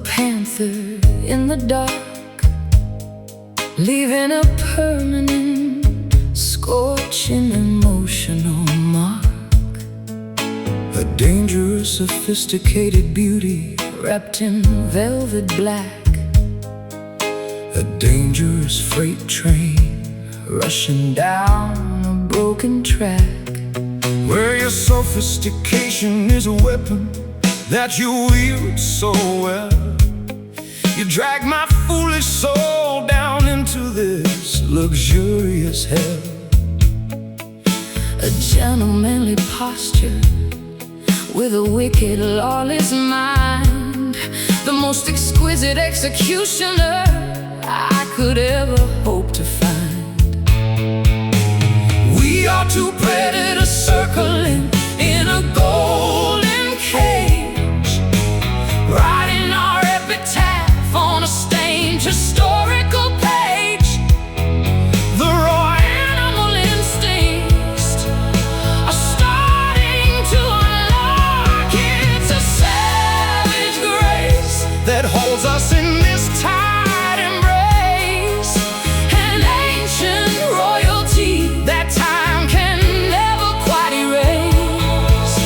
panther in the dark, leaving a permanent, scorching, emotional mark. A dangerous, sophisticated beauty wrapped in velvet black. A dangerous freight train rushing down a broken track, where your sophistication is a weapon that you wield so well. You drag my foolish soul down into this luxurious hell. A gentlemanly posture with a wicked, lawless mind, the most exquisite executioner I could ever hope to find. We are two predators circling in a golden cage, writing our epitaph on a stained historical page. The raw animal instincts are starting to unlock. It's a savage grace that holds us in this tight embrace, an ancient royalty that time can never quite erase.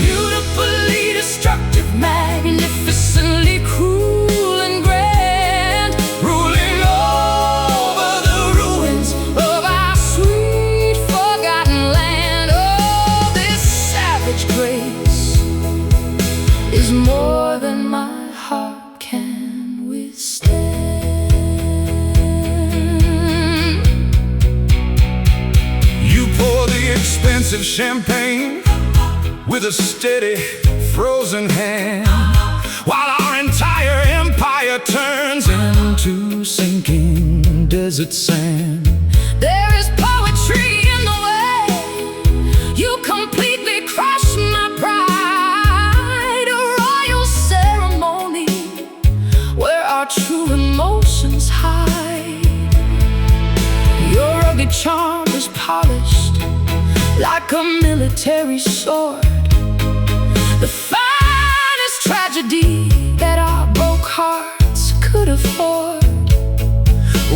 Beautifully destructive, magnificently cruel and grand, ruling over the ruins of our sweet forgotten land. Oh, this savage grace is more than my heart can withstand. You pour the expensive champagne with a steady, frozen hand, while our entire empire turns into sinking desert sand. There is poetry in the way you completely crush my pride, a royal ceremony where our true emotions hide. Your rugged charm is polished like a military sword, the finest tragedy that our broke hearts could afford.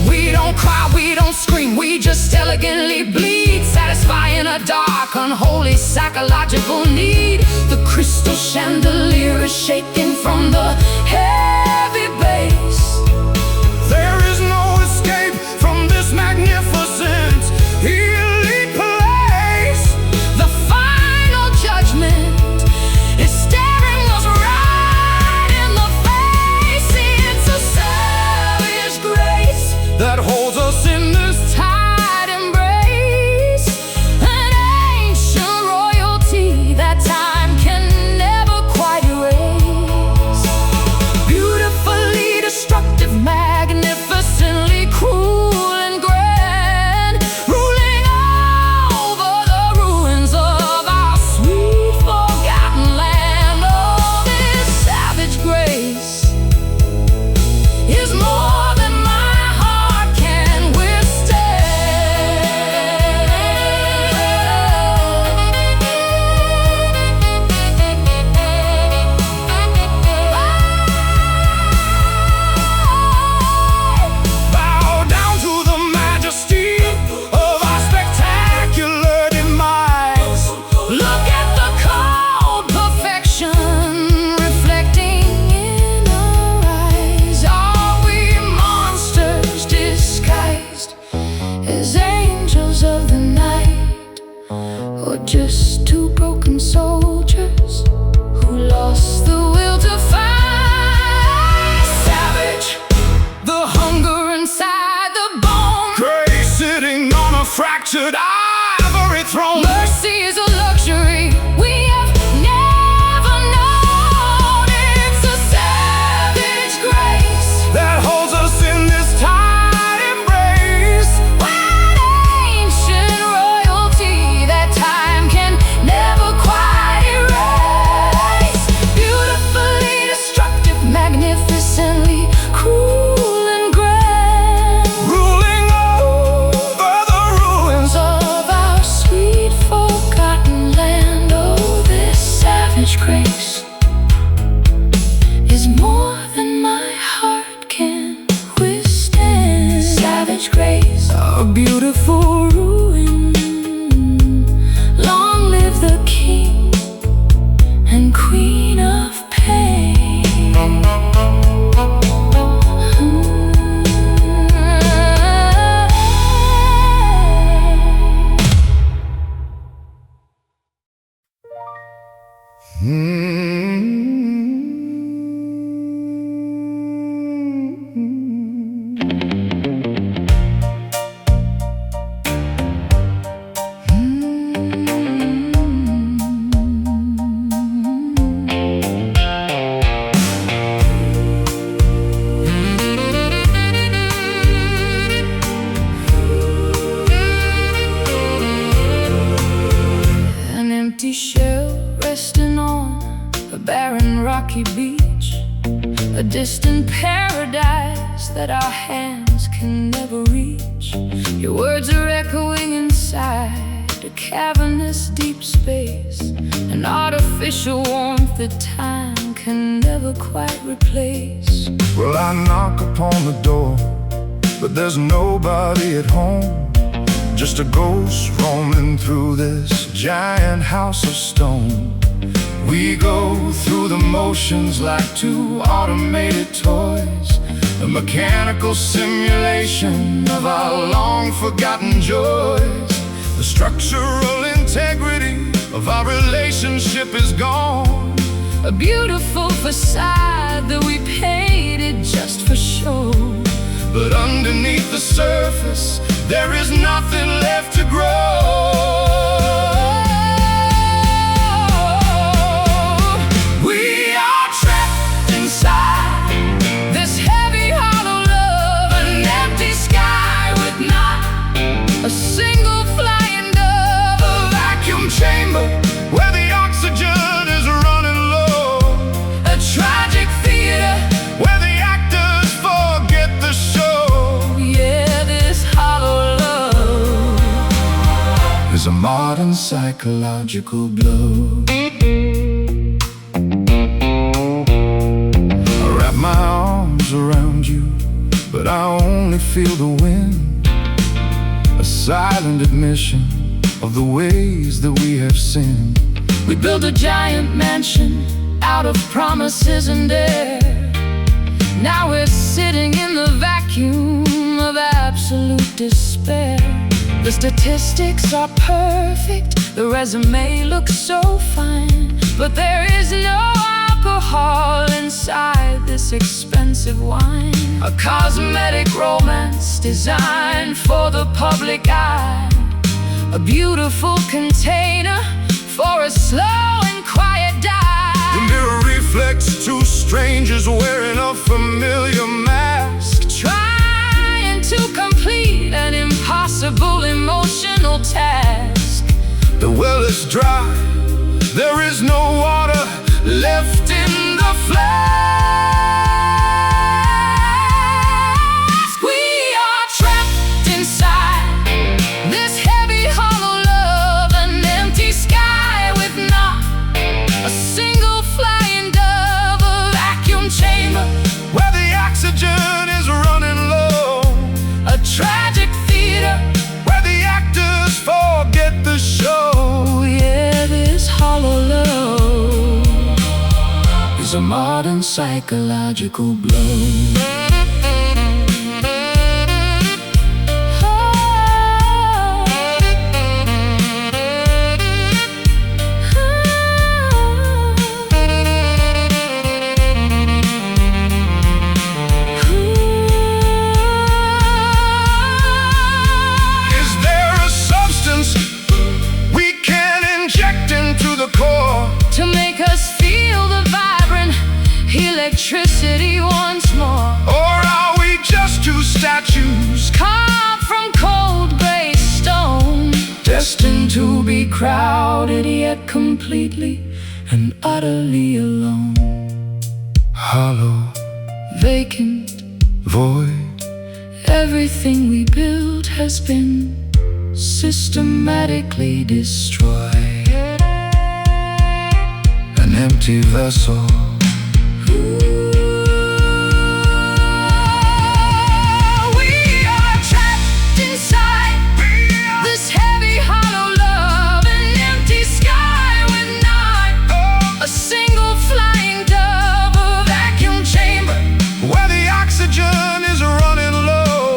We don't cry, we don't scream, we just elegantly bleed, satisfying a dark, unholy psychological need. The crystal chandelier is shaking from the heavy bass. There is no escape from this magnificent, elite place. The final judgment is staring us right in the face. It's a savage grace that holds us in this tight embrace, an ancient royalty that time can never quite erase. Beautifully destructive, magnificently cruel and grand, ruling over the ruins of our sweet forgotten land. Oh, this savage grace is more than my heart can bow down to the majesty of our spectacular demise. Look at the cold perfection reflecting in our eyes. Are we monsters disguised as angels of the night, or just two broken soldiers who lost the will to fight? Savage, the hunger inside the bone, grace sitting on a fractured ivory throne. Mercy is a luxury we have never known. It's a savage grace that holds us in this tight embrace, an ancient royalty that time can never quite erase. Beautifully destructive, magnificently cruel and grand, ruling over the ruins of our sweet forgotten grace is more than a distant paradise that our hands can never reach. Your words are echoing inside a cavernous deep space, an artificial warmth that time can never quite replace. Well, I knock upon the door, but there's nobody at home, just a ghost roaming through this giant house of stone. We go through the motions like two automated toys, a mechanical simulation of our long-forgotten joys. The structural integrity of our relationship is gone, a beautiful facade that we painted just for show. But underneath the surface, there is nothing left to grow. We are trapped inside this heavy, hollow love, an empty sky with not a single flying dove, a vacuum chamber where the oxygen is running low, a tragic theater where the actors forget the show. Yeah, this hollow love is a modern psychological blow. I wrap my arms around you, but I only feel the wind, a silent admission of the ways that we have sinned. We built a giant mansion out of promises and air. Now we're sitting in the vacuum of absolute despair. The statistics are perfect, the resume looks so fine, but there is no alcohol inside this expensive wine. A cosmetic romance designed for the public eye, a beautiful container for a slow and quiet die. The mirror reflects two strangers wearing a familiar mask, trying to complete an impossible emotional task. The well is dry, there is no water left in the flask. We are trapped inside this heavy, hollow love, an empty sky with not a single flying dove, a vacuum chamber where the oxygen is running low, a tragic theater where the actors forget the show. Yeah, this hollow love is a modern psychological blow. To make us feel the vibrant electricity once more? Or are we just two statues carved from cold gray stone, destined to be crowded yet completely and utterly alone? Hollow, vacant, void, everything we built has been systematically destroyed. An empty vessel. We are trapped inside this heavy, hollow love, an empty sky with not a single flying dove, a vacuum chamber where the oxygen is running low,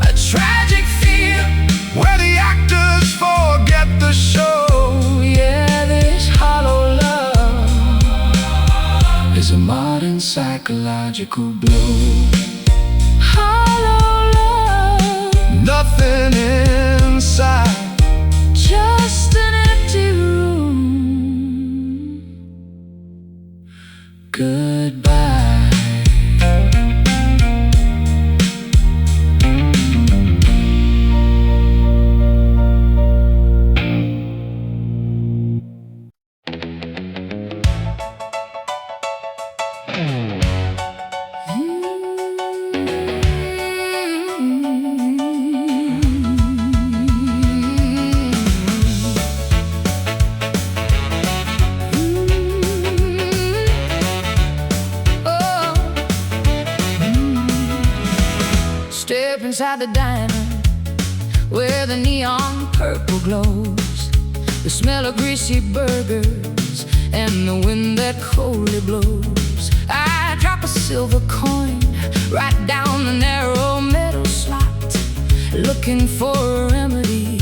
a tragic fear where the actors forget the show. Yeah, this hollow love is a modern psychological blow. Hollow love, nothing inside, just an empty room. Goodbye. inside the diner where the neon purple glows, the smell of greasy burgers and the wind that coldly blows. I drop a silver coin right down the narrow metal slot, looking for a remedy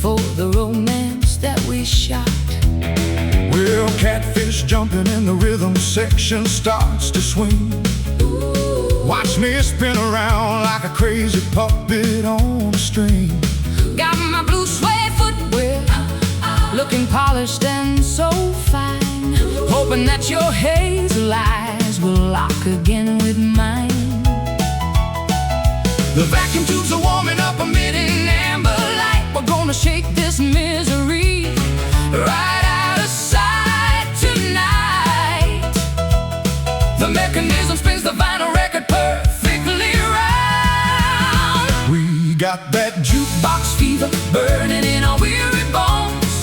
for the romance that we shot. Well, catfish jumping in the rhythm section starts to swing. Watch me spin around like a crazy puppet on a string. Got my blue suede footwear, looking polished and so fine, hoping that your hazel eyes will lock again with mine. The vacuum tubes are warming up, emitting amber light. We're gonna shake this misery right out of sight tonight. The mechanism spins the vinyl record perfectly round. We got that Jukebox fever burning in our weary bones,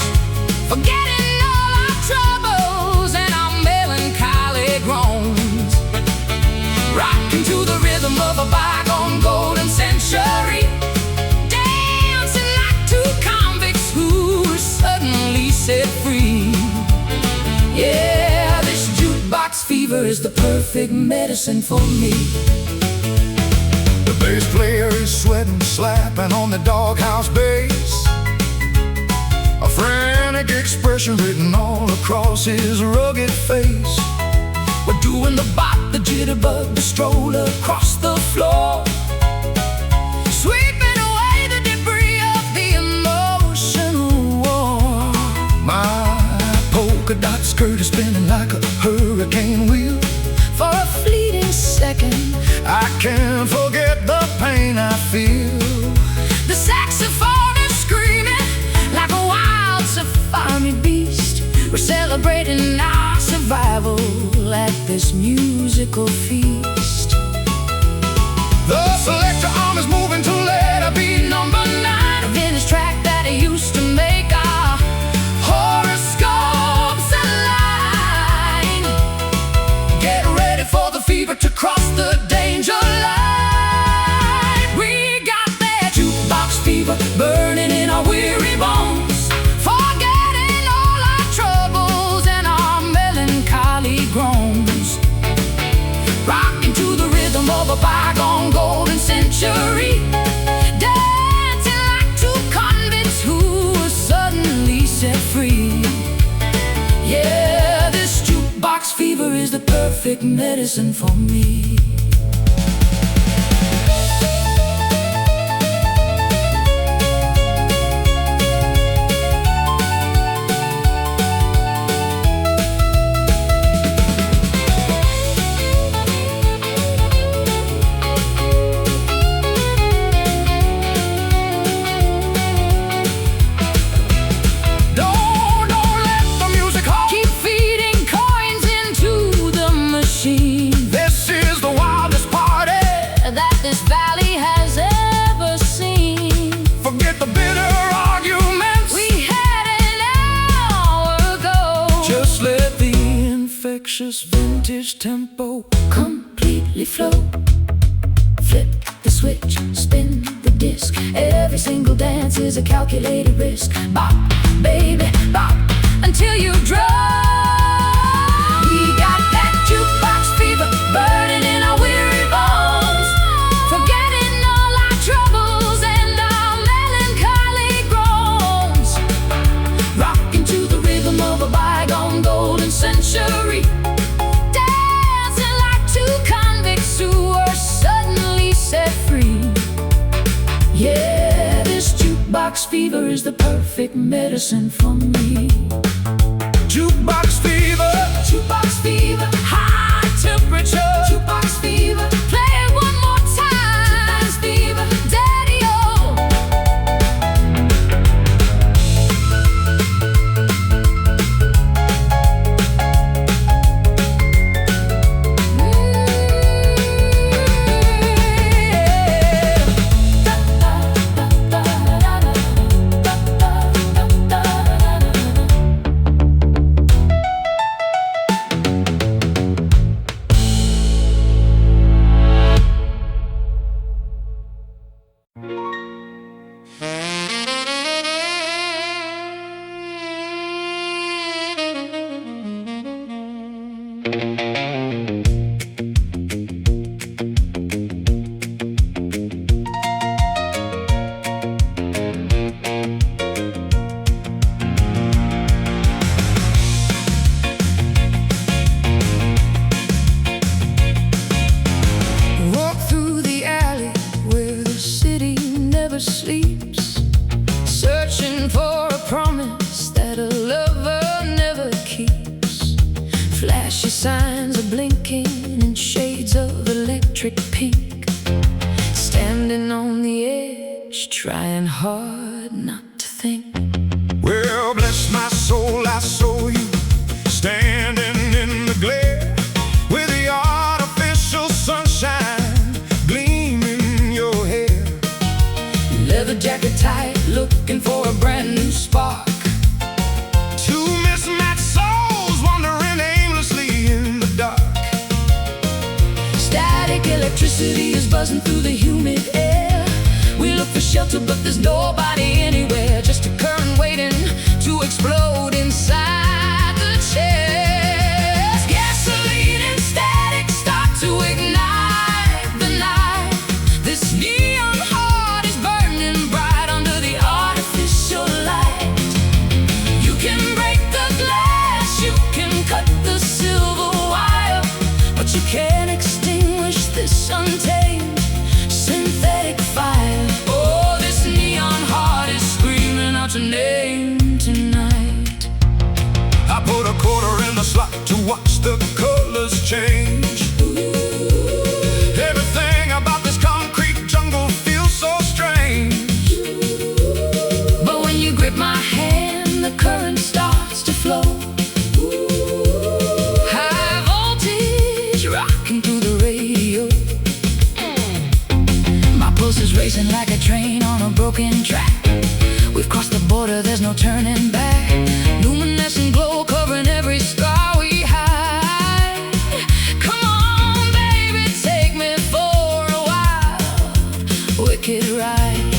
forgetting all our troubles and our melancholic groans, rocking to the rhythm of a bygone golden century, dancing like two convicts who were suddenly set free. Yeah, this jukebox fever is the perfect medicine for me. The bass player is sweating, slapping on the doghouse bass, a frantic expression written all across his rugged face. We're doing the bop, the jitterbug, the stroll across the floor, sweeping away the debris of the emotional war. My polka dot skirt is spinning like a hurricane wheel. For a fleeting second, I can't forget the pain I feel. the saxophone is screaming like a wild safari beast. We're celebrating our survival at this musical feast. The selector arm is moving to let it be number 9, A vintage track that I used to make our horoscopes align. Get ready for the fever to cross the danger line. We got that jukebox fever burning in our weary bones, forgetting all our troubles and our melancholy groans, rocking to the rhythm of a bygone golden century, dancing like two convicts who were suddenly set free. Yeah, this jukebox fever is the perfect medicine for me. Don't let the music halt. Keep feeding coins into the machine This is the wildest party. that this valley has ever seen. Forget the bitter arguments. We had an hour ago. Just let the infectious vintage tempo Completely flow. Flip the switch, spin the disc. Every single dance is a calculated risk. Bop, baby, bop, until you drop. We got that jukebox fever burning in our weary bones, forgetting all our troubles and our melancholy groans, rocking to the rhythm of a bygone golden century, dancing like two convicts who were suddenly set free. Yeah, this jukebox fever is the perfect medicine for me. Jukebox fever. Jukebox fever, high temperature. Jukebox fever, play it one more time. Jukebox fever, daddy-o. electric pink, standing on the edge, trying hard not to think. Well, bless my soul, I saw you standing in the glare, with the artificial sunshine gleaming in your hair. Leather jacket tight, looking for a brand new spark. Two mismatched souls wandering aimlessly in the dark. Static electricity is buzzing through the humid air. We look for shelter, but there's nobody anywhere. Just a current waiting to explode inside the chest. Gasoline and static start to ignite the night. This neon heart is burning bright under the artificial light. You can break the glass, you can cut the silver wire, but you can't extinguish this untamed synthetic fire. Oh, this neon heart is screaming out your name tonight. I put a quarter in the slot to watch the colors change. Everything about this concrete jungle feels so strange. But when you grip my hand, the current starts to flow. High voltage rocking through the radio. My pulse is racing like a train on a broken track. We've crossed the border, there's no turning back. Luminescent glow covering every scar we hide. Come on, baby, take me for a wild, wicked ride.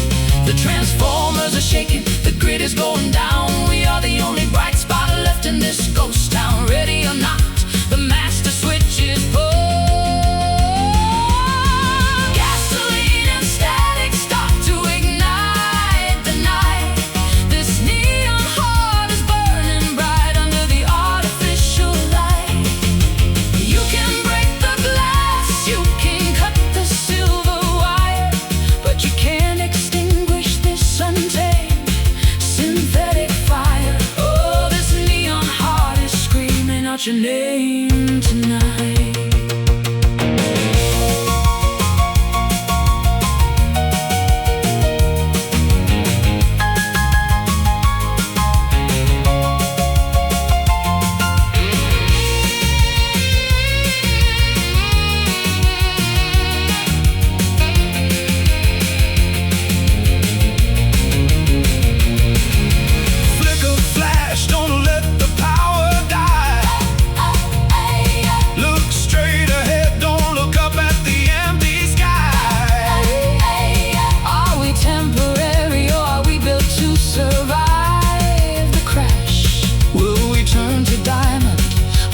The transformers are shaking, the grid is going down. We are the only bright spot left in this ghost town. Ready or not, the master switch is pulled. Gasoline and static start to ignite the night. This neon heart is burning bright under the artificial light. You can break the glass, you can cut the silver wire, but you can't extinguish this untamed synthetic fire. Oh, this neon heart is screaming out your name tonight. Flicker flash, don't let the power die. Look straight ahead, don't look up at the empty sky. Are we temporary or are we built to survive the crash? Will we turn to diamond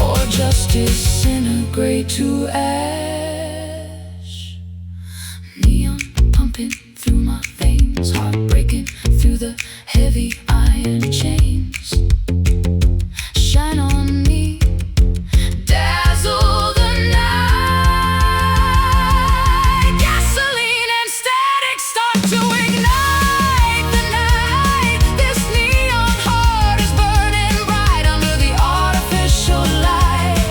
or just disintegrate to ash? Neon pumping through my veins, heart breaking through the heavy iron chains. Shine on me, dazzle the night. Gasoline and static start to ignite the night. This neon heart is burning bright under the artificial light.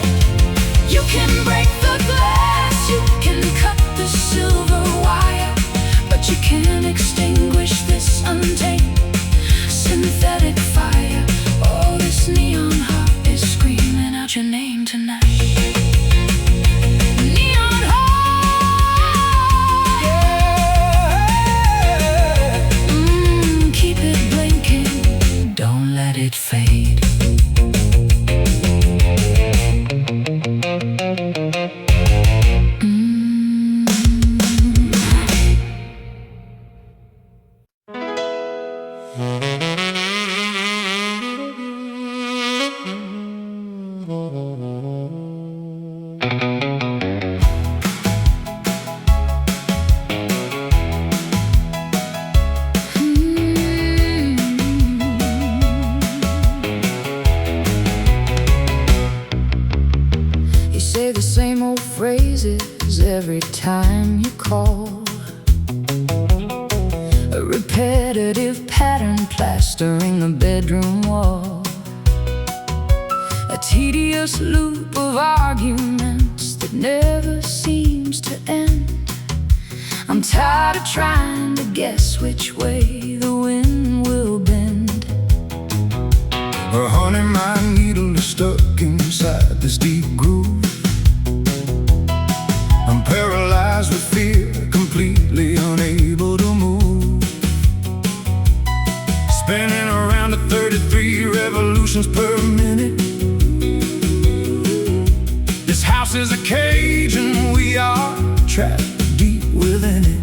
You can break the glass, you can cut the silver wire, but you can't extinguish this untamed synthetic fire. Oh, this neon heart is screaming out your name tonight. Neon heart, yeah. Keep it blinking, don't let it fade. You say the same old phrases every time you call. A repetitive pattern plastering the bedroom wall. A tedious loop of arguments that never seems to end. tired of trying to guess which way the wind will bend. Honey, my needle is stuck inside this deep groove. I'm paralyzed with fear, completely unable to move. Spinning around at 33 revolutions per minute. This house is a cage and we are trapped deep within it.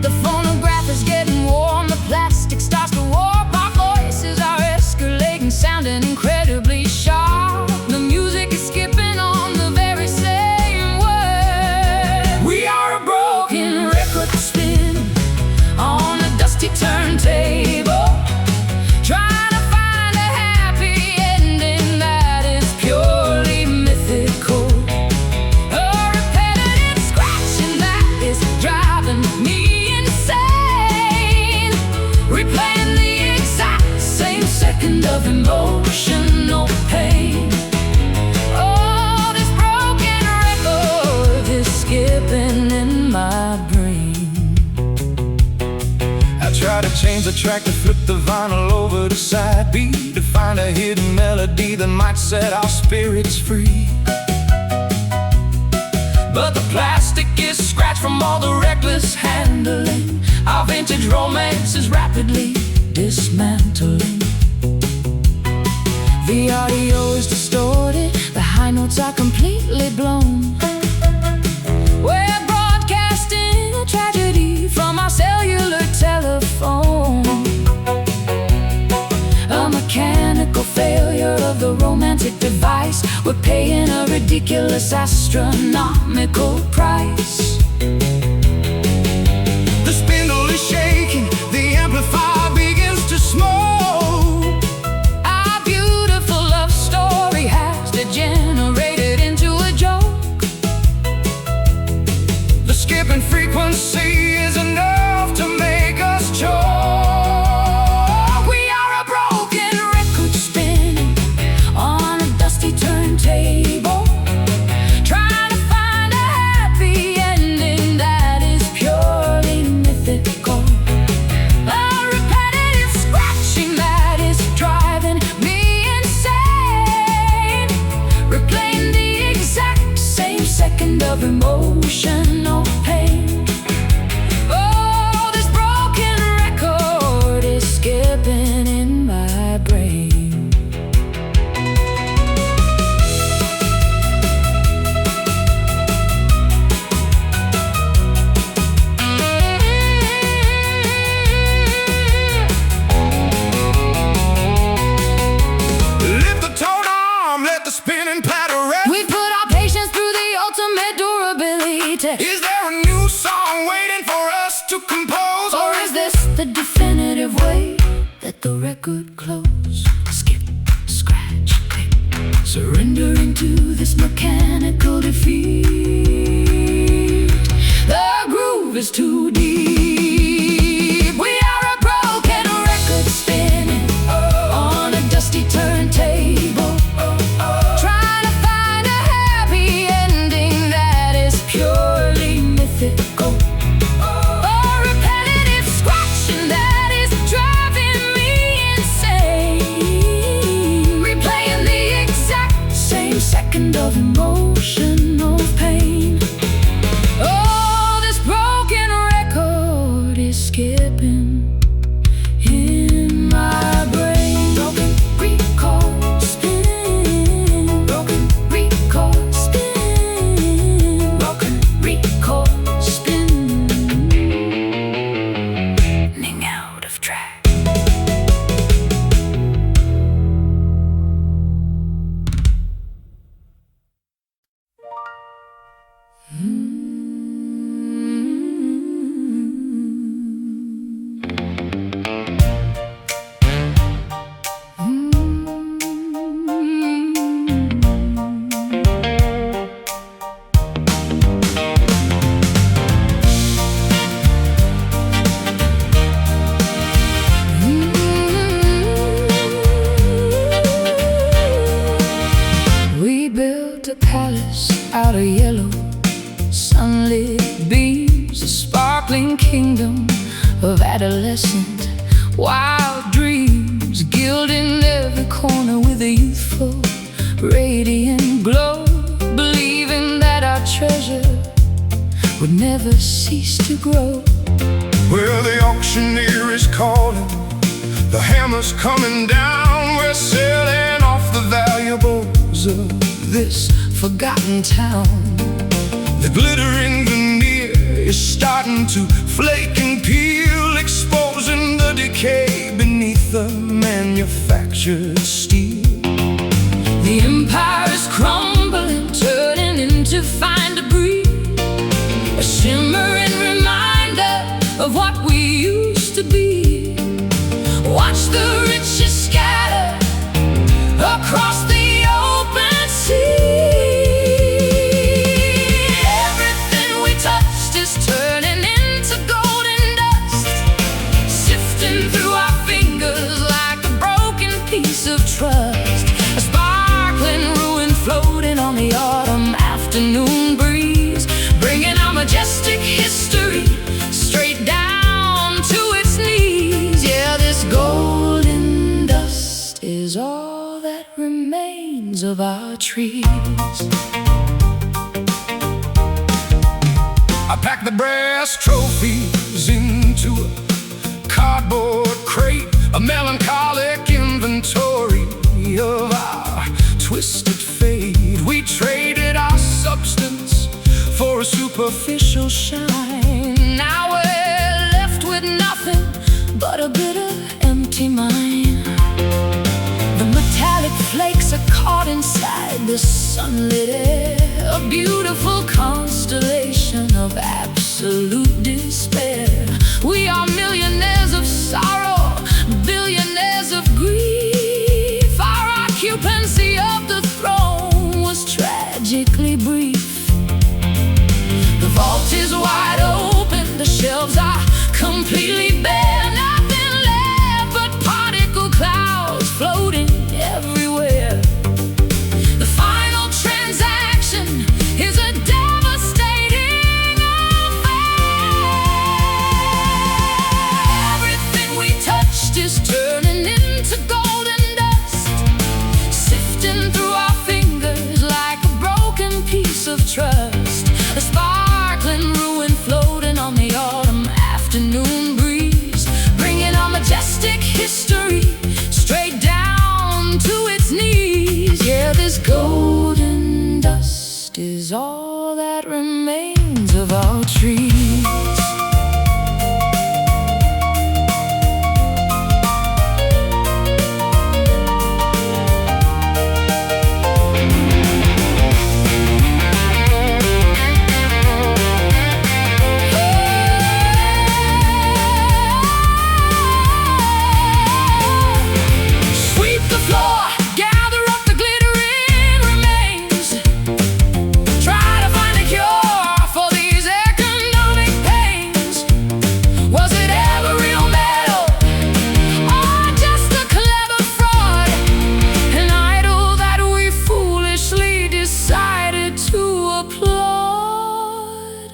The phonograph is getting warm, the plastic starts to warp. Our voices are escalating, sounding incredibly sharp. The music is skipping on the very same word. We are a broken record spin on a dusty turntable, trying to find a happy ending that is purely mythical. A repetitive scratching that is driving me insane, replaying the exact same second of emotional pain. Oh, this broken record is skipping in my brain. I try to change the track, to flip the vinyl over to side B, to find a hidden melody that might set our spirits free. But the plastic is scratched from all the reckless handling. Our vintage romance is rapidly dismantling. The audio is distorted, the high notes are completely blown. We're broadcasting a tragedy from our cellular telephone. A mechanical failure of the romantic device. We're paying a ridiculous astronomical price. The spindle is shaking, the amplifier begins to smoke. Our beautiful love story has degenerated into a joke. The skipping frequency is enough to make us choke. We are a broken record spinning on a dusty turntable, trying to find a happy ending that is purely mythical. A repetitive scratching that is driving me insane, replaying the exact same second of emotional pain. Oh, this broken record is skipping in my brain. Lift the tone arm, let the spinning patter rest. We put our patience through the ultimate durability test. Is there a new song waiting for us to compose? Or is this the definitive way that the record close? Skip, scratch, click, surrendering to this mechanical defeat. The groove is too deep. We are a broken record spinning on a dusty turntable, trying to find a happy ending that is purely mythical. A repetitive scratching that is driving me insane, replaying the exact same second of emotional pain. Oh, this broken record is skipping in my brain. Broken record spin, broken record spin, broken record spinning out of track. We built a palace out of yellow sunlit forgotten kingdom of adolescent wild dreams, gilding every corner with a youthful, radiant glow, believing that our treasure would never cease to grow. Well, the auctioneer is calling, the hammer's coming down. We're selling off the valuables of This forgotten town. the glittering veneer is starting to flake and peel, exposing the decay beneath the manufactured steel. The empire is crumbling, turning into fine debris, a shimmering reminder of what we used to be. Watch the riches scatter across the open sea. Everything we touched is turning into golden dust, sifting through our fingers like a broken piece of trust. A sparkling ruin floating on the autumn afternoon breeze, bringing our majestic history straight down to its knees. Yeah, this golden dust is all that remains of our trees. I packed the brass trophies into a cardboard crate, a melancholic inventory of our twisted fate. We traded our substance for a superficial shine. Now we're left with nothing but a bitter, empty mind. The metallic flakes are caught inside the sunlit air, a beautiful constellation of absolute despair. We are millionaires of sorrow, billionaires of grief. Our occupancy of the throne was tragically brief. The vault is wide open, the shelves are completely bare. Nothing left but particle clouds floating everywhere. The final transaction is a devastating affair. Everything we touched is turning into golden dust, sifting through our fingers like a broken piece of trust. A sparkling ruin floating on the autumn afternoon breeze, bringing our majestic history straight down to its knees. Yeah, this golden dust is all that remains of our trees. Sweep the floor, gather up the glittering remains. Try to find a cure for these economic pains. Was it ever real metal, or just a clever fraud? An idol that we foolishly decided to applaud.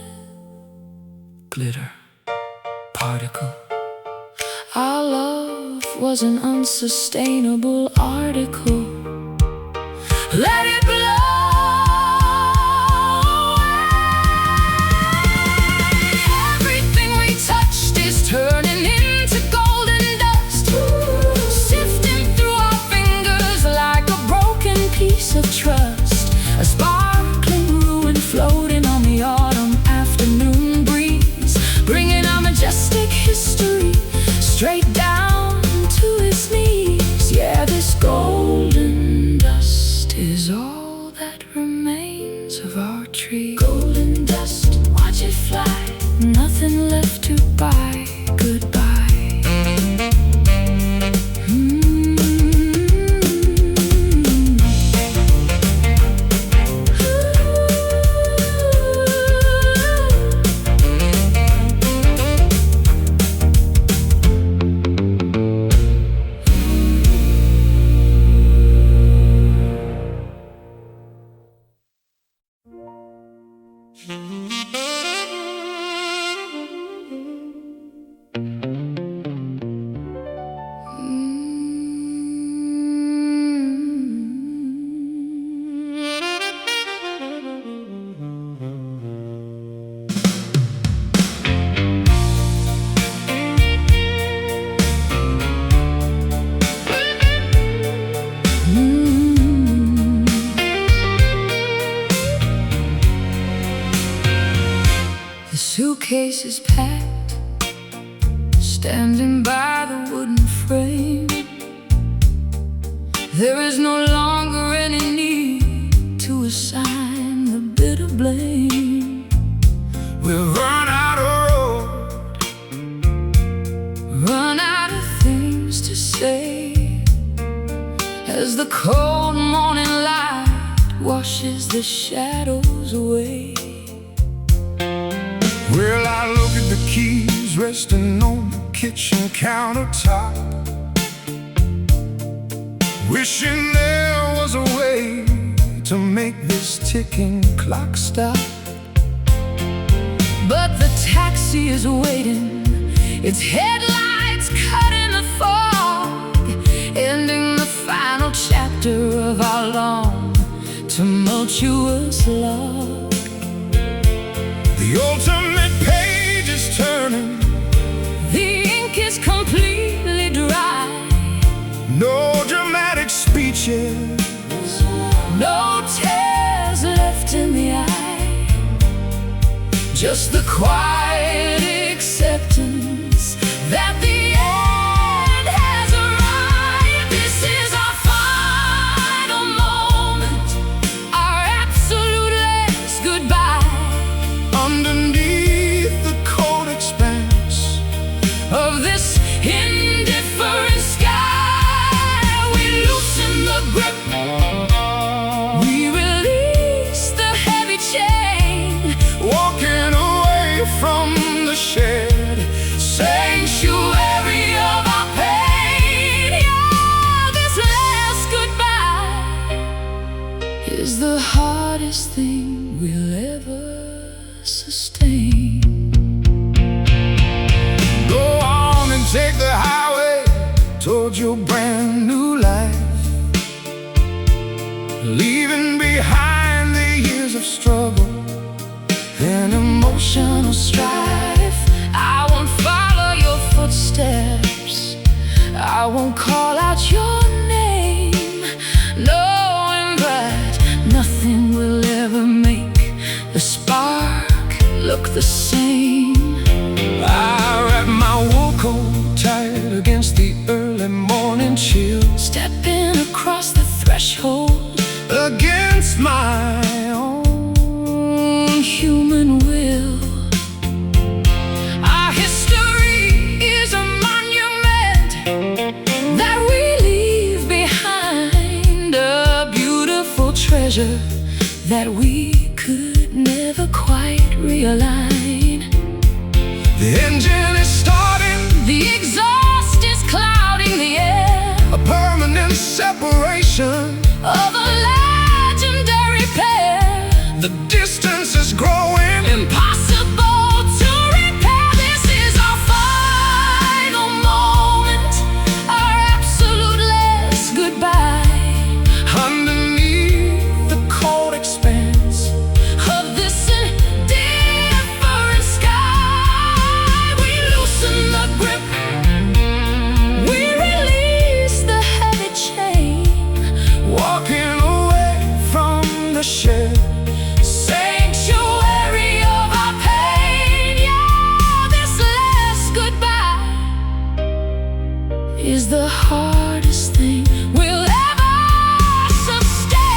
Glitter, particle. Our love was an unsustainable article. Let it blow away. Everything we touched is turning into golden dust, sifting through our fingers like a broken piece of trust. A sparkling ruin floating on the autumn afternoon breeze, bringing our majestic history straight down to its knees. Yeah, this golden dust is all that remains of our tree. Golden dust, watch it fly, nothing left to buy. Goodbye. suitcase is packed, standing by the wooden frame. There is no longer any need to assign the bitter blame. We've run out of road, run out of things to say, as the cold morning light washes the shadows away. well, I look at the keys resting on the kitchen countertop, wishing there was a way to make this ticking clock stop. But the taxi is waiting, its headlights cut in the fog, ending the final chapter of our long, tumultuous log. The ultimate page is turning, the ink is completely dry. no dramatic speeches, no tears left in the eye, just the quiet acceptance that the end has arrived. This is our final moment, our absolute last goodbye. underneath the cold expanse Of this indifferent sky, we loosen the grip, we release the heavy chain, walking away from the shed, sanctuary of our pain. Yeah, this last goodbye is the hardest thing we'll ever sustain. go on and take the highway towards your brand new life, leaving behind the years of struggle and emotional strife. I won't follow your footsteps, I won't call out your name, knowing that nothing will ever make the spark look the same. I wrap my wool coat tight against the early morning chill, Stepping across the threshold against my own human will. Our history is a monument that we leave behind, a beautiful treasure that we could never quite realign. The engine is starting, The exhaust is clouding the air a permanent separation. of a legendary pair. The distance is growing, Impossible to repair. This is our final moment, our absolute last goodbye. underneath the cold expanse Of this indifferent sky, we loosen the grip, we release the heavy chain, walking away from the shed, sanctuary of our pain. Yeah, this last goodbye is the hardest thing we'll ever sustain.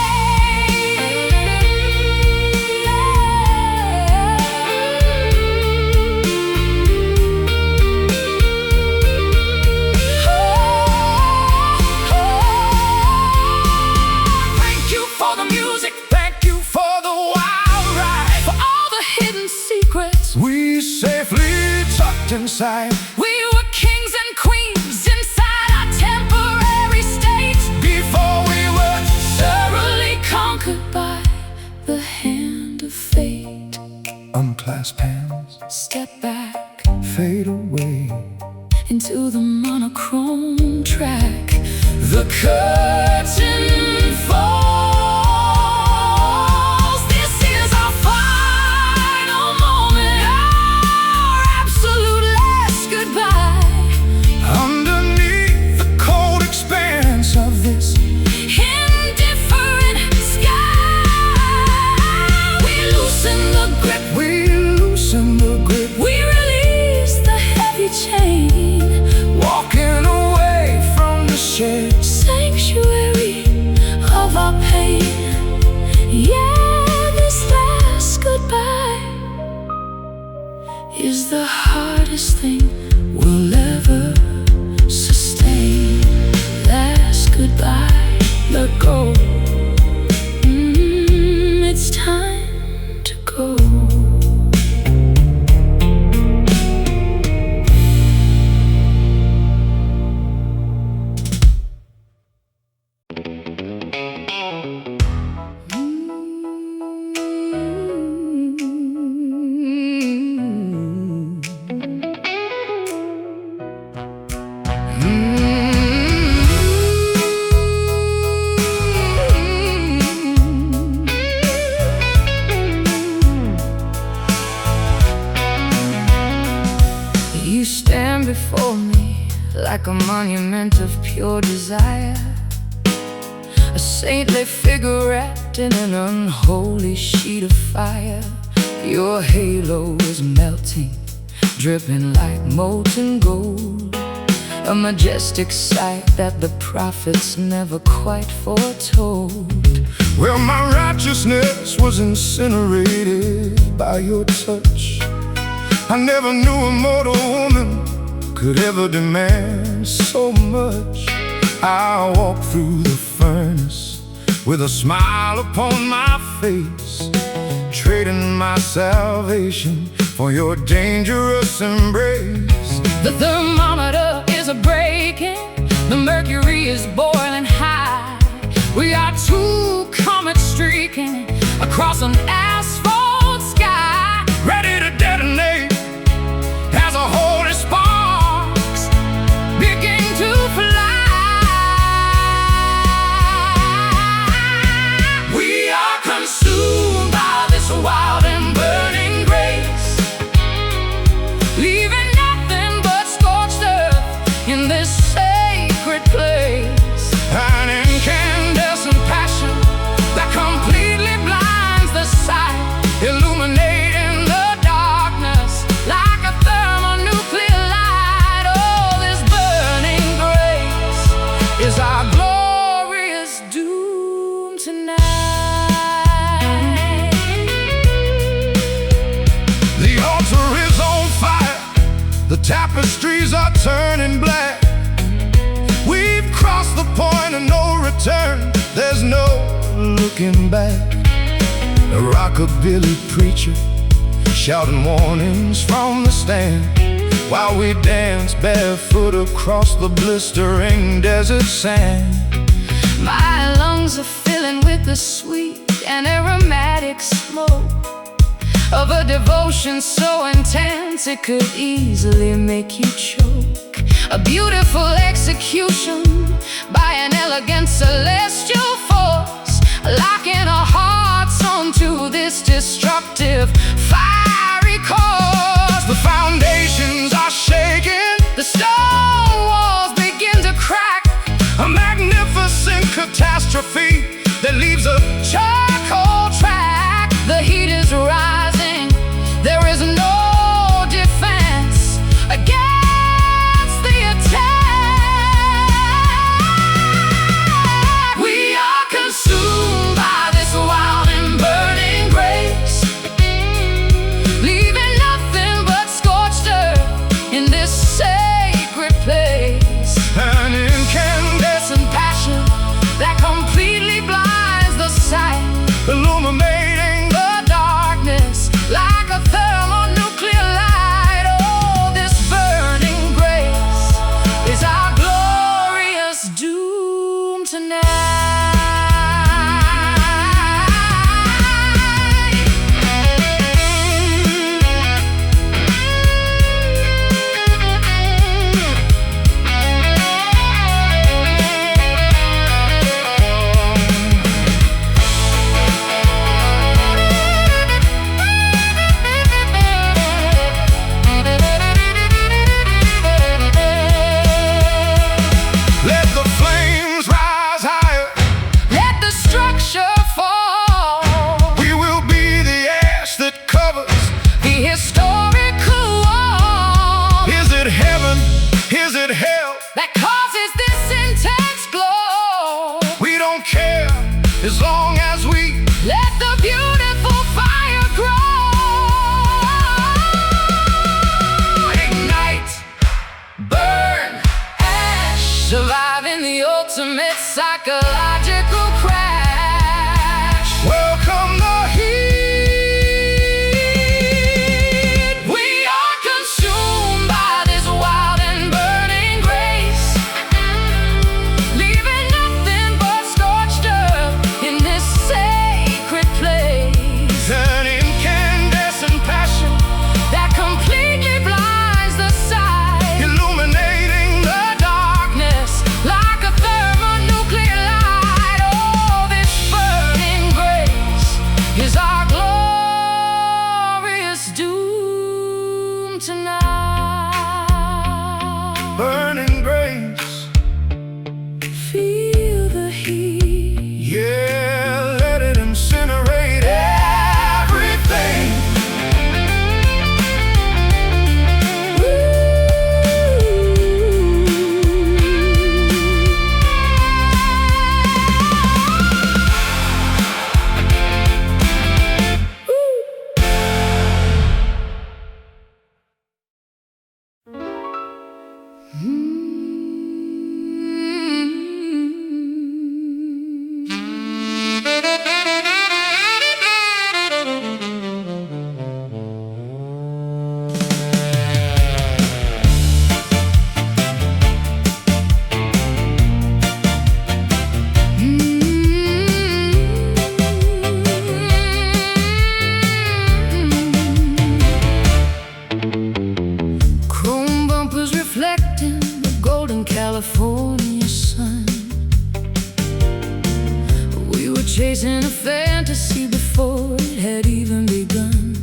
thank you for the music, thank you for the wild ride. For all the hidden secrets, We safely tucked inside we were kings and queens inside our temporary state, before we were thoroughly conquered by the hand of fate. unclasped hands Step back fade away. into the monochrome track. The curtain falls. This is our final moment, our absolute last goodbye. Underneath the cold expanse of this Indifferent sky, we loosen the grip, we loosen the is the hardest thing we'll ever sustain. Last goodbye, let go. It's time to go. You stand before me like a monument of pure desire, a saintly figure wrapped in an unholy sheet of fire. Your halo is melting, dripping like molten gold, a majestic sight that the prophets never quite foretold. Well, my righteousness was incinerated by your touch. I never knew a mortal woman could ever demand so much. I walk through the furnace with a smile upon my face, trading my salvation for your dangerous embrace. The thermometer is a-breaking, the mercury is boiling high. We are two comets streaking across an asphalt sky, ready to detonate as a holy sparks begin to fly. We are consumed by this wild and burning grace, leaving nothing but scorched earth in this sacred place. An incandescent passion that completely blinds the sight, illuminating the darkness like a thermonuclear light. Oh, this burning grace is our glorious doom tonight. The altar is on fire, the tapestries are turning black. We've crossed the point of no return, there's no looking back. A rockabilly preacher shouting warnings from the stand, while we dance barefoot across the blistering desert sand. My lungs are filling with the sweet and aromatic smoke of a devotion so intense it could easily make you choke. A beautiful execution by an elegant celestial force, locking our hearts onto this destructive fiery course. The foundations are shaking, The stone walls begin to crack, a magnificent catastrophe that leaves a charcoal track. The heat is rising, there is no defense against the attack. We are consumed by this wild and burning grace, leaving nothing chasing a fantasy before it had even begun.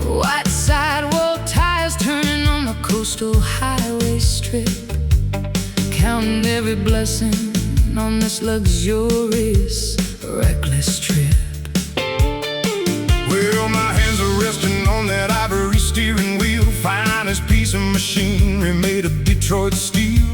White sidewall tires turning on the coastal highway strip, counting every blessing on this luxurious, reckless trip. Well, my hands are resting on that ivory steering wheel, finest piece of machinery made of Detroit steel.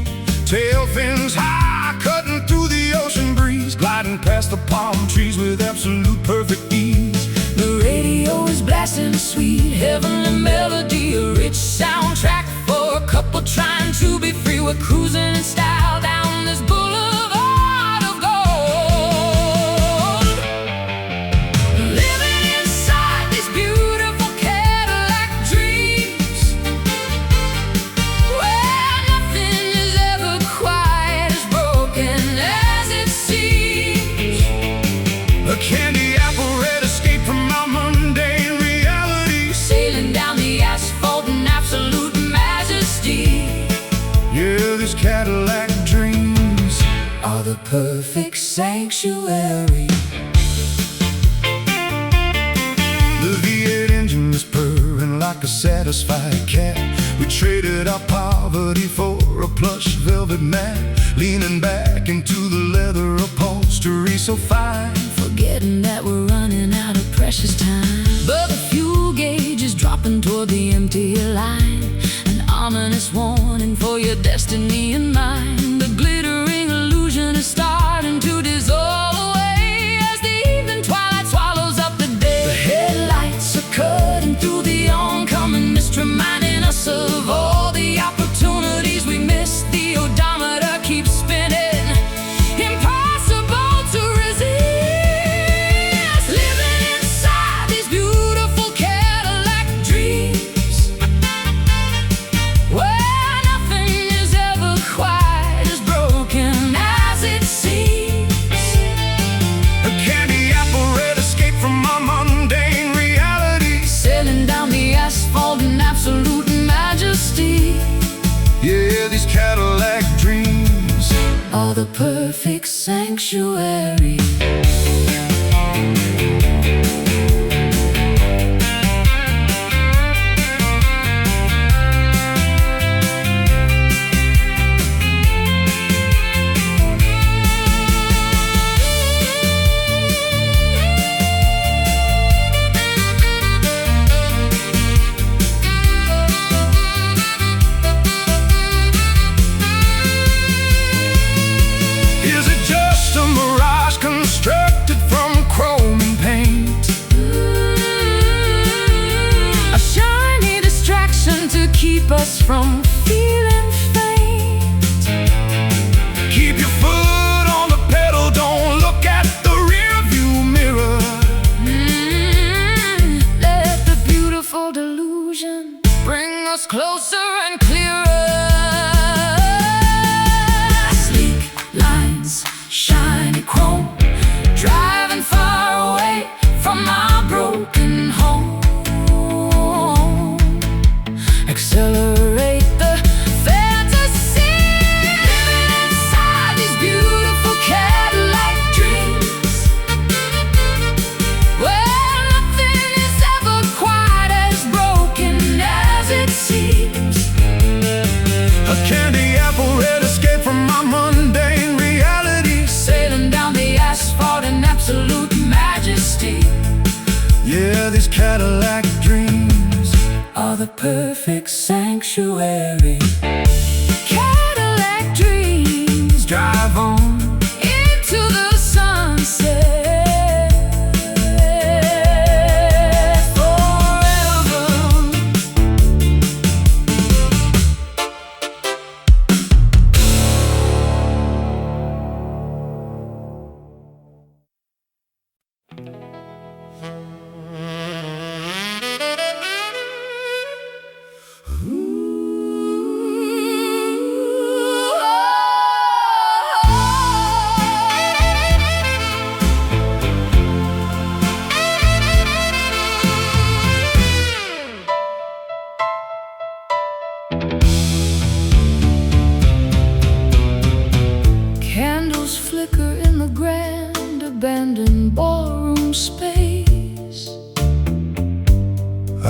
Tail fins high, cutting through the ocean breeze, gliding past the palm trees with absolute perfect ease. The radio is blasting a sweet, heavenly melody, a rich soundtrack for a couple trying to be free. We're cruising in style down this boulevard of gold, living inside these beautiful Cadillac dreams, where nothing is ever quite as broken as it seems. A candy apple red escape from my mundane reality, sailing down the asphalt in absolute majesty. yeah, these Cadillac dreams Are the perfect sanctuary. The V8 engine is purring like a satisfied cat. We traded our poverty for a plush velvet mat, leaning back into the leather upholstery so fine, Forgetting that we're running out of precious time. But the fuel gauge is dropping toward the empty line, an ominous warning for your destiny and mine. The glittering illusion is starting to dissolve away as the evening twilight swallows up the day. The headlights are cutting through the oncoming mist, reminding us of all the opportunities we missed. The odometer keeps spinning, impossible to resist. Living inside these beautiful Cadillac dreams, where nothing is ever quite as broken as it seems. a candy apple red escape from my mundane reality, Sailing down the asphalt in absolute majesty. yeah, these Cadillac dreams Are the perfect sanctuary. Is it just a mirage constructed from chrome and paint? A shiny distraction to keep us from feeling faint. Keep your foot on the pedal, don't look at the rear view mirror. Let the beautiful delusion bring us closer and clearer. Sleek lines, shiny chrome, driving far away from our broken home. Accelerate the fantasy, living inside these beautiful Cadillac dreams, where nothing is ever quite as broken as it seems. A candy apple red escape from my mundane reality, Sailing down the asphalt in absolute majesty. yeah, these Cadillac dreams Are the perfect sanctuary. Cadillac dreams drive on into the sunset forever. Ooh, oh.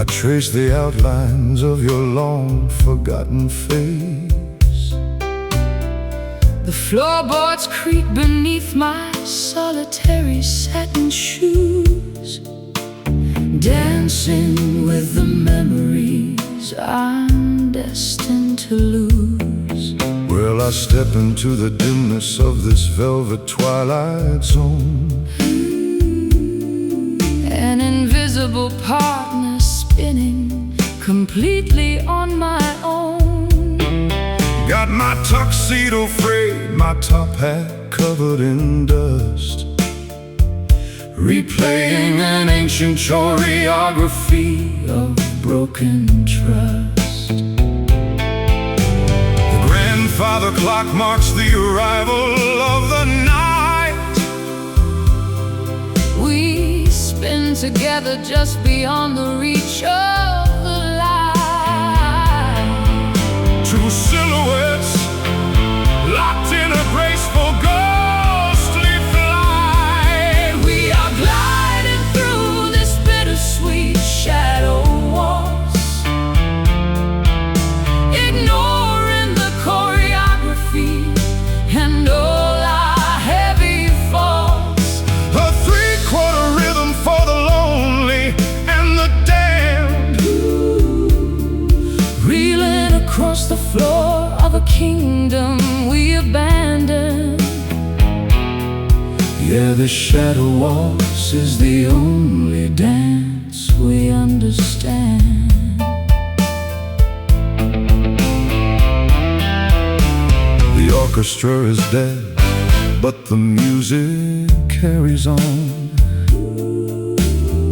I trace the outlines of your long-forgotten face. The floorboards creak beneath my solitary satin shoes, dancing with the memories I'm destined to lose. Well, I step into the dimness of this velvet twilight zone. An invisible partner spinning completely on my own. Got my tuxedo frayed, my top hat covered in dust, replaying an ancient choreography of broken trust. The grandfather clock marks the arrival of the night. We spin together just beyond the reach of the light. Two silhouettes locked in a graceful ghostly flight. We are gliding through this bittersweet shadow waltz, ignoring the choreography and all our heavy faults. A three-quarter rhythm for the lonely and the damned, reeling across the floor of a kingdom we abandoned. Yeah, the shadow waltz is the only dance we understand. The orchestra is dead, but the music carries on.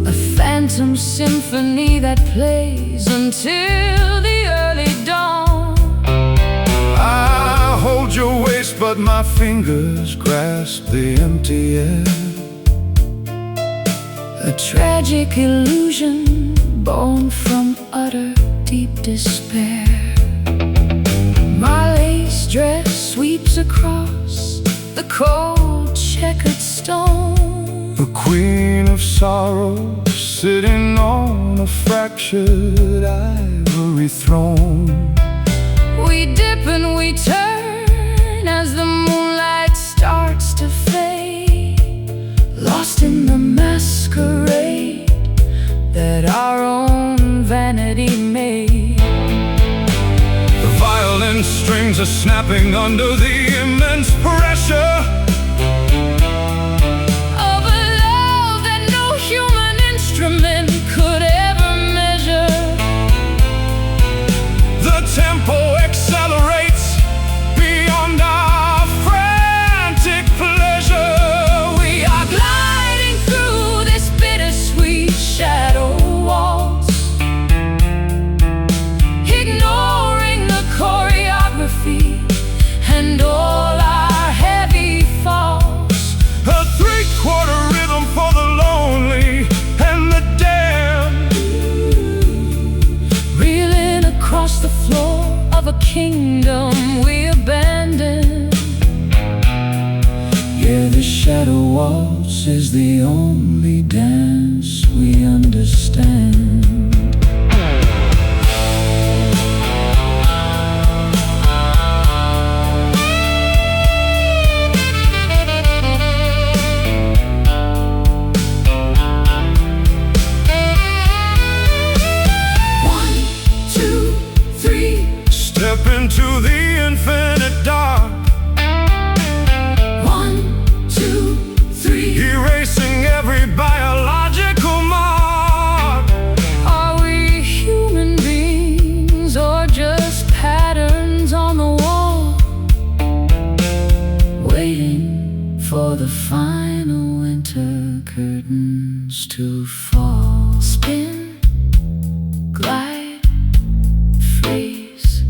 A phantom symphony that plays until the early dawn. I hold your waist, but my fingers grasp the empty air. A tragic illusion born from utter deep despair. My lace dress sweeps across the cold checkered stone. The queen of sorrow sitting on a fractured ivory throne. We dip and we turn as the moonlight starts to fade, lost in the masquerade that our own vanity made. The violin strings are snapping under the immense pressure Of a love that no human instrument could ever measure. The tempo accelerates beyond our frantic pleasure. We are gliding through this bittersweet shadow waltz, ignoring the choreography and all our heavy faults. A three-quarter rhythm for the lonely and the damned, Reeling across the floor of a kingdom we abandoned. yeah, the shadow waltz is the only dance we understand. One, two, three. Step into the infinite dark, One, two, three. erasing every biological mark. Are we human beings or just patterns on the wall, waiting for the final winter curtains to fall? Spin, glide, freeze.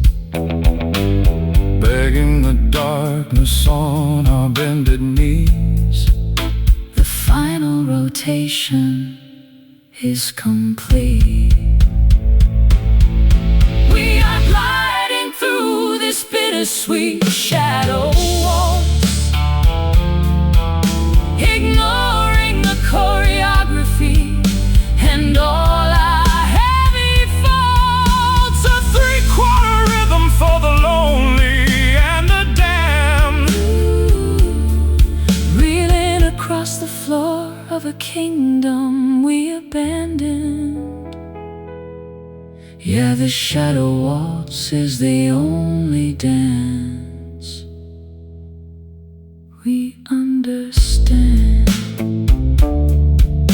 Begging the darkness on our bended knees. The final rotation is complete. We are gliding through this bittersweet shadow waltz, ignoring the choreography and all our heavy Yeah, the shadow waltz is the only dance we understand.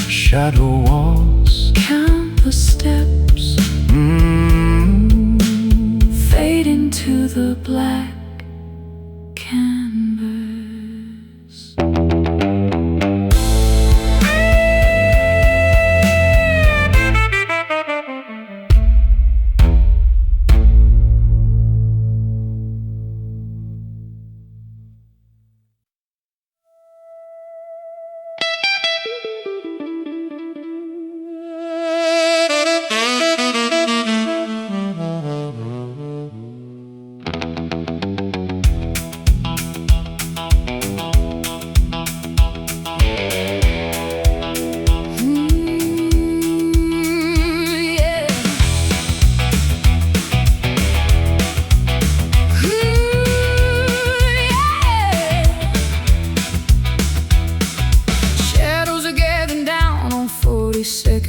Shadow waltz, Count the steps, fade into the black canvas.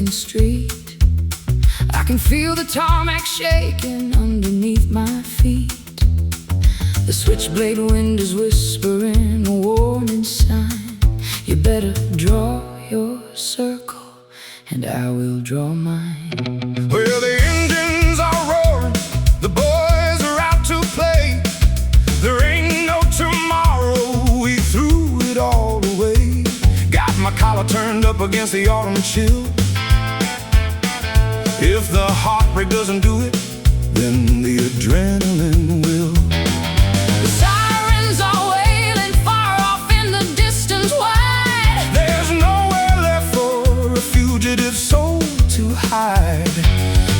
Street, I can feel the tarmac shaking underneath my feet. The switchblade wind is whispering a warning sign. You better draw your circle and I will draw mine. well, the engines are roaring, the boys are out to play. There ain't no tomorrow, we threw it all away. Got my collar turned up against the autumn chill. If the heartbreak doesn't do it, then the adrenaline will. The sirens are wailing far off in the distance wide. There's nowhere left for a fugitive soul to hide.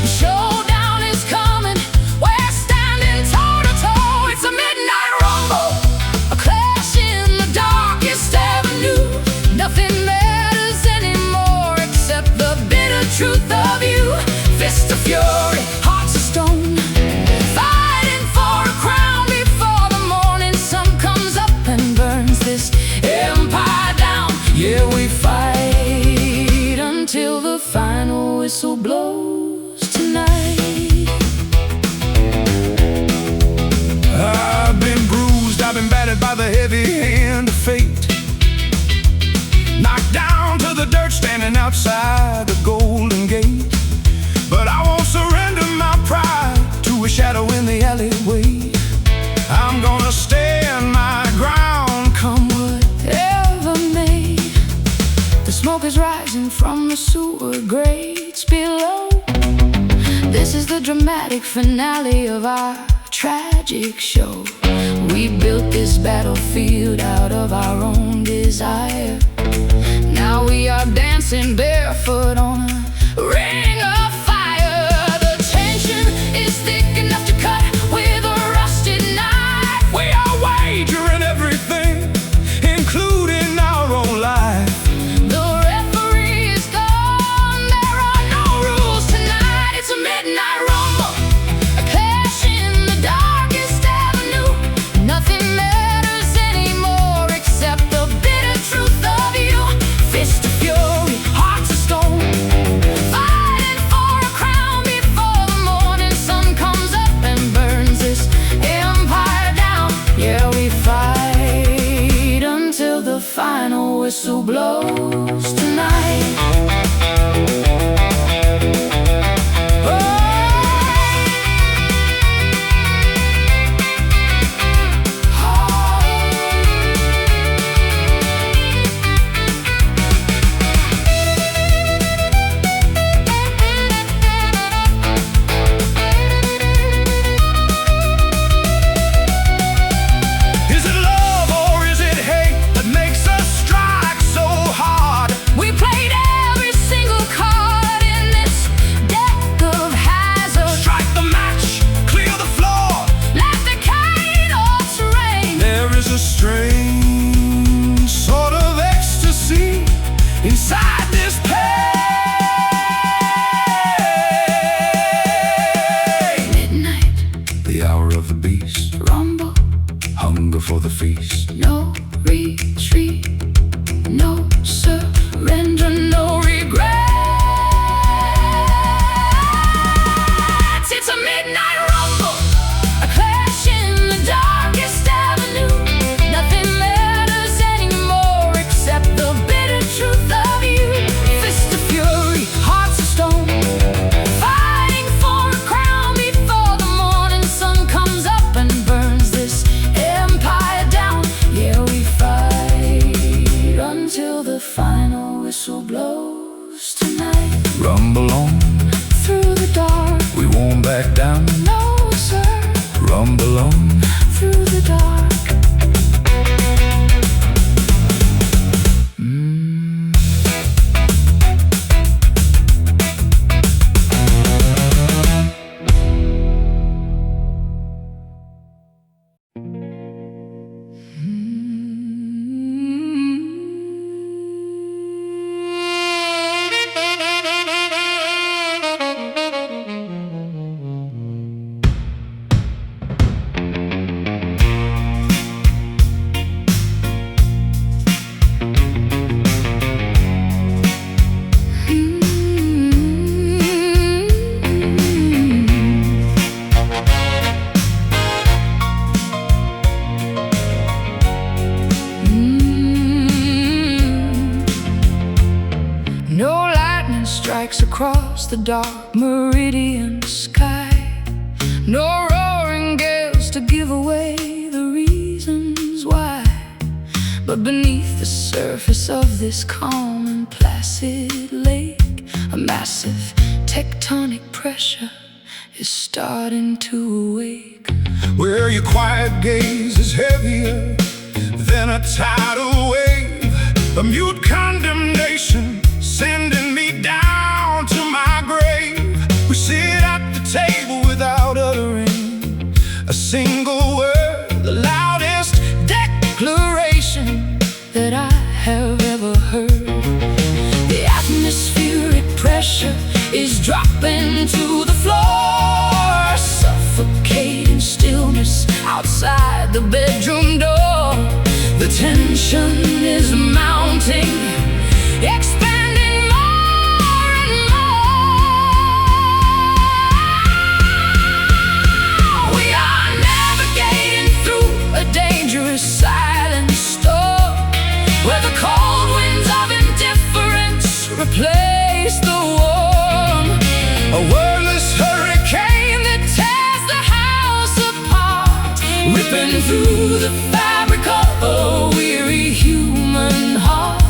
The showdown is coming, we're standing toe to toe. It's a midnight rumble, a clash in the darkest avenue. Nothing matters anymore except the bitter truth of you. Fist of fury, hearts of stone, fighting for a crown before the morning sun comes up and burns this empire down. Yeah, we fight until the final whistle blows tonight. I've been bruised, I've been battered by the heavy hand of fate. Knocked down to the dirt, standing outside the Golden Gate. But I won't surrender my pride to a shadow in the alleyway. I'm gonna stand my ground, come Whatever may, the smoke is rising from the sewer grates below. This is the dramatic finale of our tragic show. We built this battlefield out of our own desire. Now we are dancing barefoot on a ring of fire. The tension is thick enough to cut with a rusted knife. We are wagering everything, including our own life. The referee is gone, there are no rules tonight. It's a midnight rumble, a clash in the darkest avenue. Nothing matters anymore except the bitter truth of you. Fist of fury, hearts of stone, rumble on through the dark. We won't back down, No, sir. rumble on Through the dark. Strikes across the dark meridian sky. No roaring gales to give away the reasons why. But beneath the surface of this calm and placid lake, a massive tectonic pressure is starting to awake. where your quiet gaze is heavier than a tidal wave, a mute condemnation sending me down to my grave. We sit at the table without uttering a single word, the loudest Declaration that I have ever heard. The atmospheric pressure is dropping to the floor, suffocating stillness outside the bedroom door. The tension is mounting, expanding more and more. We are navigating through a dangerous silent storm, where the cold winds of indifference replace the warm. a wordless hurricane That tears the house apart, ripping through the fabric of a weary human heart.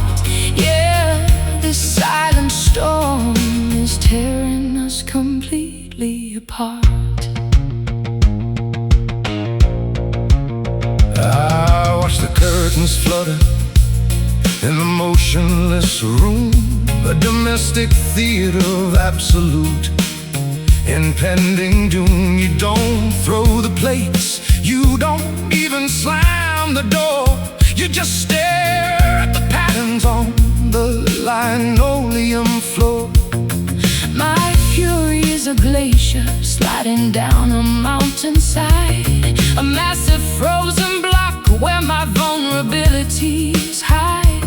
Yeah, this silent storm is tearing us completely apart. I watch the curtains flutter in the motionless room, a domestic theater of absolute impending doom. You don't throw the plates, you don't even slam the door, you just stare at the patterns on the linoleum floor. My fury is a glacier sliding down a mountainside, a massive frozen block where my vulnerabilities hide.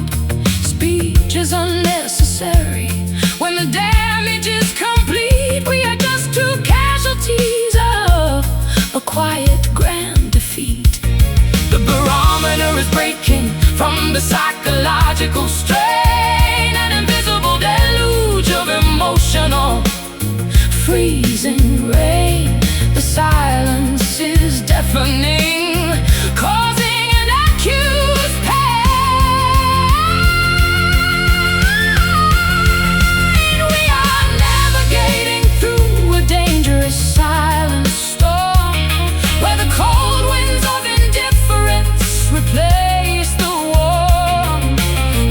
Speech is unnecessary when the damage is complete. We are just two casualties of a quiet grand defeat. The barometer is breaking from the psychological strain, an invisible deluge of emotional freezing rain. The silence is deafening, causing an acute pain. We are navigating through a dangerous silent storm, where the cold winds of indifference replace the warm.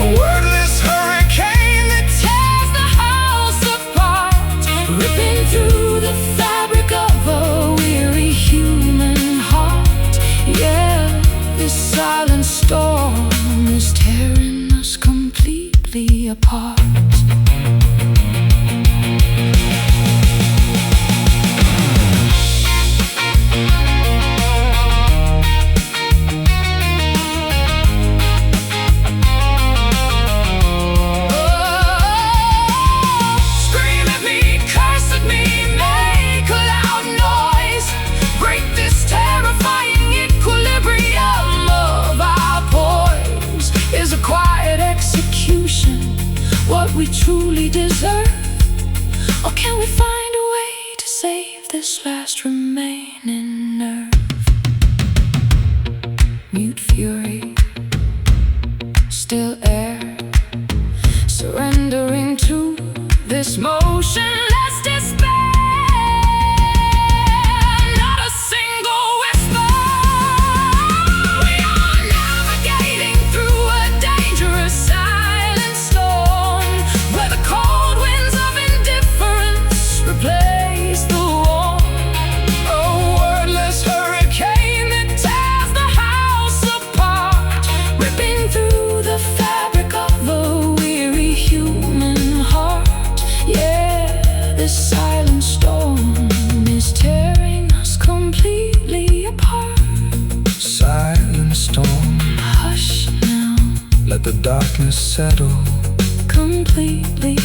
A wordless hurricane that Tears the house apart, ripping through the fabric of a weary human heart. Yeah, this silent storm is tearing us completely apart. Scream at me, curse at me, make a loud noise, break this terrifying equilibrium of our poise. Is a quiet execution what we truly deserve? Or can we find a way to save this last remaining nerve? Mute fury, still air, surrendering to this motion motionless despair. Not a single whisper. We are navigating through a dangerous silent storm, where the cold winds of indifference replace the warm. A wordless hurricane that tears the house apart, ripping through the fabric of a weary human heart. Yeah, this silent storm is tearing us completely apart. Silent storm, Hush now, let the darkness settle. completely